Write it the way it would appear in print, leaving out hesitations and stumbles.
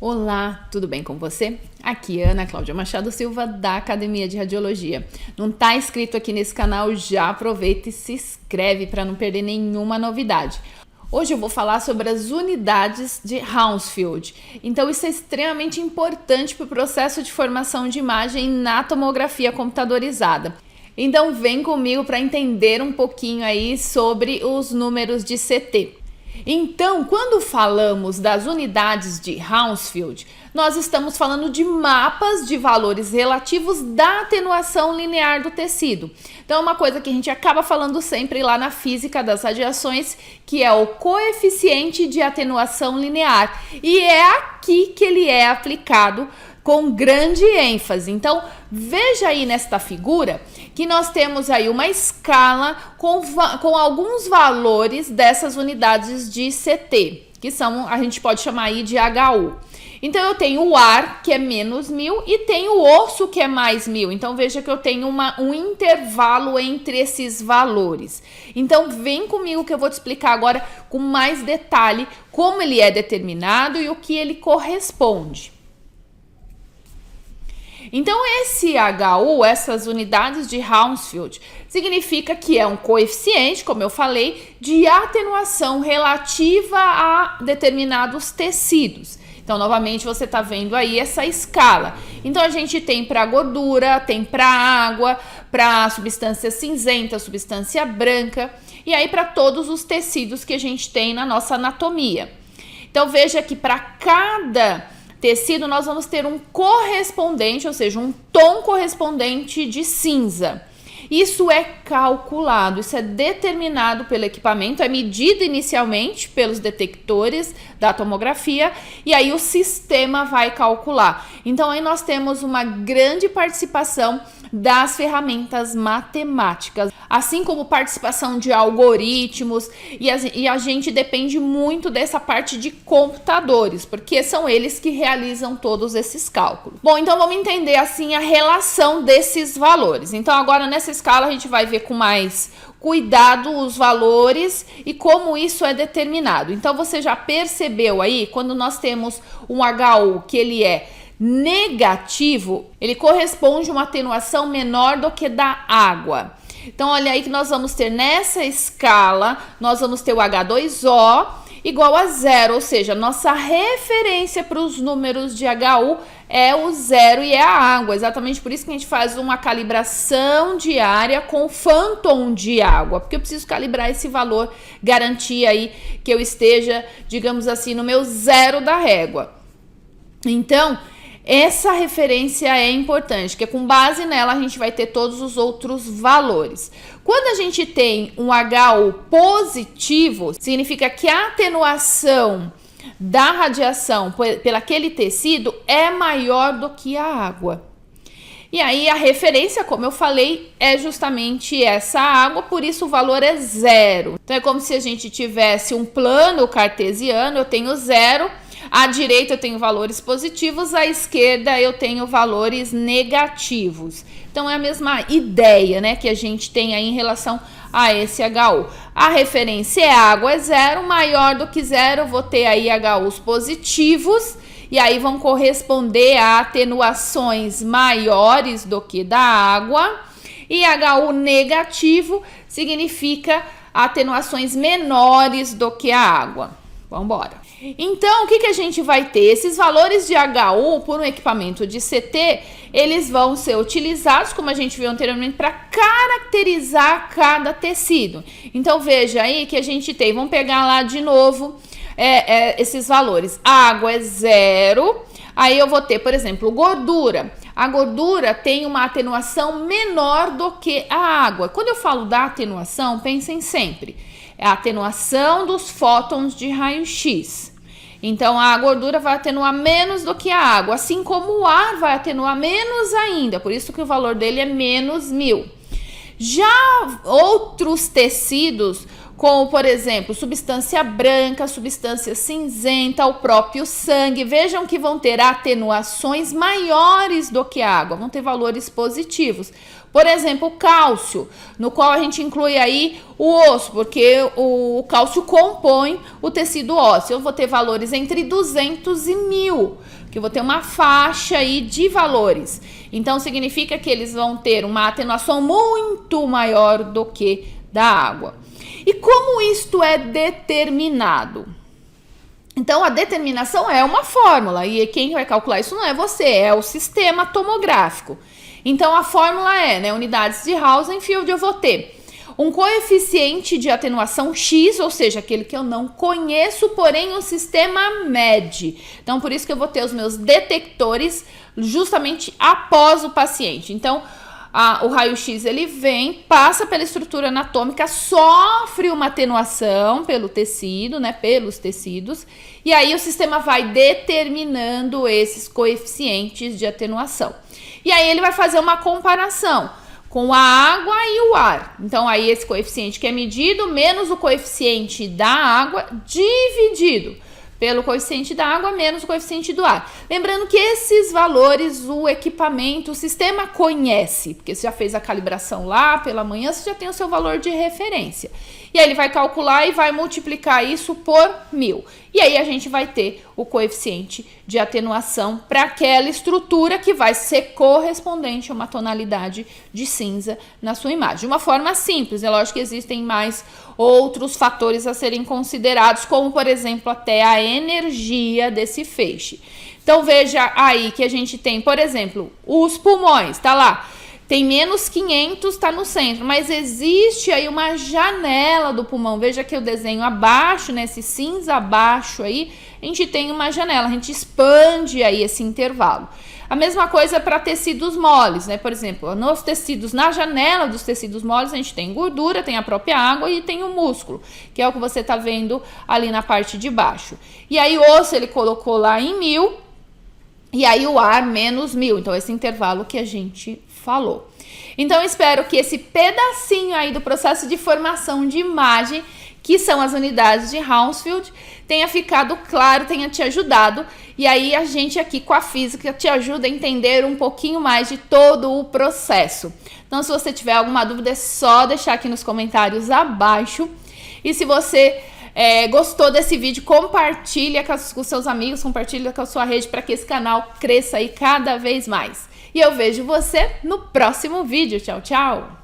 Olá, tudo bem com você? Aqui é Ana Cláudia Machado Silva, da Academia de Radiologia. Não está inscrito aqui nesse canal? Já aproveita e se inscreve para não perder nenhuma novidade. Hoje eu vou falar sobre as unidades de Hounsfield. Então isso é extremamente importante para o processo de formação de imagem na tomografia computadorizada. Então vem comigo para entender um pouquinho aí sobre os números de CT. Então, quando falamos das unidades de Hounsfield, nós estamos falando de mapas de valores relativos da atenuação linear do tecido. Então, é uma coisa que a gente acaba falando sempre lá na física das radiações, que é o coeficiente de atenuação linear. E é aqui que ele é aplicado com grande ênfase. Então, veja aí nesta figura que nós temos aí uma escala com alguns valores dessas unidades de CT, que são, a gente pode chamar aí de HU. Então, eu tenho o ar, que é menos 1000, e tenho o osso, que é mais 1000. Então, veja que eu tenho um intervalo entre esses valores. Então, vem comigo que eu vou te explicar agora com mais detalhe como ele é determinado e o que ele corresponde. Então, esse HU, essas unidades de Hounsfield, significa que é um coeficiente, como eu falei, de atenuação relativa a determinados tecidos. Então, novamente, você está vendo aí essa escala. Então, a gente tem para gordura, tem para água, para substância cinzenta, substância branca, e aí para todos os tecidos que a gente tem na nossa anatomia. Então, veja que para cada tecido, nós vamos ter um correspondente, ou seja, um tom correspondente de cinza. Isso é calculado, isso é determinado pelo equipamento, é medido inicialmente pelos detectores da tomografia e aí o sistema vai calcular. Então, aí nós temos uma grande participação das ferramentas matemáticas, assim como participação de algoritmos, e a gente depende muito dessa parte de computadores, porque são eles que realizam todos esses cálculos. Bom, então vamos entender assim a relação desses valores. Então agora nessa escala a gente vai ver com mais cuidado os valores e como isso é determinado. Então você já percebeu aí, quando nós temos um HU que ele é negativo, ele corresponde a uma atenuação menor do que da água. Então, olha aí que nós vamos ter nessa escala, nós vamos ter o H2O igual a 0, ou seja, nossa referência para os números de HU é o 0 e é a água. Exatamente por isso que a gente faz uma calibração diária com Phantom de água, porque eu preciso calibrar esse valor, garantir aí que eu esteja, digamos assim, no meu 0 da régua. Então, essa referência é importante, porque com base nela a gente vai ter todos os outros valores. Quando a gente tem um HU positivo, significa que a atenuação da radiação pelaquele tecido é maior do que a água. E aí a referência, como eu falei, é justamente essa água, por isso o valor é 0. Então é como se a gente tivesse um plano cartesiano, eu tenho 0, à direita eu tenho valores positivos, à esquerda eu tenho valores negativos. Então é a mesma ideia, né, que a gente tem aí em relação a esse HU. A referência é água, é 0, maior do que 0, eu vou ter aí HUs positivos, e aí vão corresponder a atenuações maiores do que da água, e HU negativo significa atenuações menores do que a água. Vamos embora. Então, o que a gente vai ter? Esses valores de HU por um equipamento de CT, eles vão ser utilizados, como a gente viu anteriormente, para caracterizar cada tecido. Então, veja aí que a gente tem, vamos pegar lá de novo esses valores. Água é 0, aí eu vou ter, por exemplo, gordura. A gordura tem uma atenuação menor do que a água. Quando eu falo da atenuação, pensem sempre, é a atenuação dos fótons de raio-x. Então, a gordura vai atenuar menos do que a água, assim como o ar vai atenuar menos ainda, por isso que o valor dele é menos 1000. Já outros tecidos, como, por exemplo, substância branca, substância cinzenta, o próprio sangue. Vejam que vão ter atenuações maiores do que a água, vão ter valores positivos. Por exemplo, o cálcio, no qual a gente inclui aí o osso, porque o cálcio compõe o tecido ósseo. Eu vou ter valores entre 200 e 1000, que eu vou ter uma faixa aí de valores. Então, significa que eles vão ter uma atenuação muito maior do que da água. E como isto é determinado? Então, a determinação é uma fórmula, e quem vai calcular isso não é você, é o sistema tomográfico. Então, a fórmula é, né, unidades de Hounsfield, eu vou ter um coeficiente de atenuação X, ou seja, aquele que eu não conheço, porém o sistema mede. Então, por isso que eu vou ter os meus detectores justamente após o paciente. Então, o raio-x ele vem, passa pela estrutura anatômica, sofre uma atenuação pelo tecido, né, pelos tecidos, e aí o sistema vai determinando esses coeficientes de atenuação. E aí ele vai fazer uma comparação com a água e o ar. Então aí esse coeficiente que é medido menos o coeficiente da água dividido pelo coeficiente da água menos o coeficiente do ar. Lembrando que esses valores, o equipamento, o sistema conhece, porque você já fez a calibração lá pela manhã, você já tem o seu valor de referência. E aí ele vai calcular e vai multiplicar isso por 1000. E aí a gente vai ter o coeficiente de atenuação para aquela estrutura que vai ser correspondente a uma tonalidade de cinza na sua imagem. De uma forma simples, é lógico que existem mais outros fatores a serem considerados, como por exemplo até a energia desse feixe. Então veja aí que a gente tem, por exemplo, os pulmões, tá lá. Tem menos 500, está no centro, mas existe aí uma janela do pulmão. Veja que o desenho abaixo, nesse cinza abaixo aí, a gente tem uma janela, a gente expande aí esse intervalo. A mesma coisa para tecidos moles, né? Por exemplo, nos tecidos, na janela dos tecidos moles, a gente tem gordura, tem a própria água e tem o músculo, que é o que você está vendo ali na parte de baixo. E aí o osso ele colocou lá em 1000, e aí o ar menos 1000, então esse intervalo que a gente falou. Então espero que esse pedacinho aí do processo de formação de imagem, que são as unidades de Hounsfield, tenha ficado claro, tenha te ajudado, e aí a gente aqui com a física te ajuda a entender um pouquinho mais de todo o processo. Então se você tiver alguma dúvida é só deixar aqui nos comentários abaixo, e se você gostou desse vídeo, compartilha com os seus amigos, compartilha com a sua rede para que esse canal cresça aí cada vez mais. E eu vejo você no próximo vídeo. Tchau, tchau!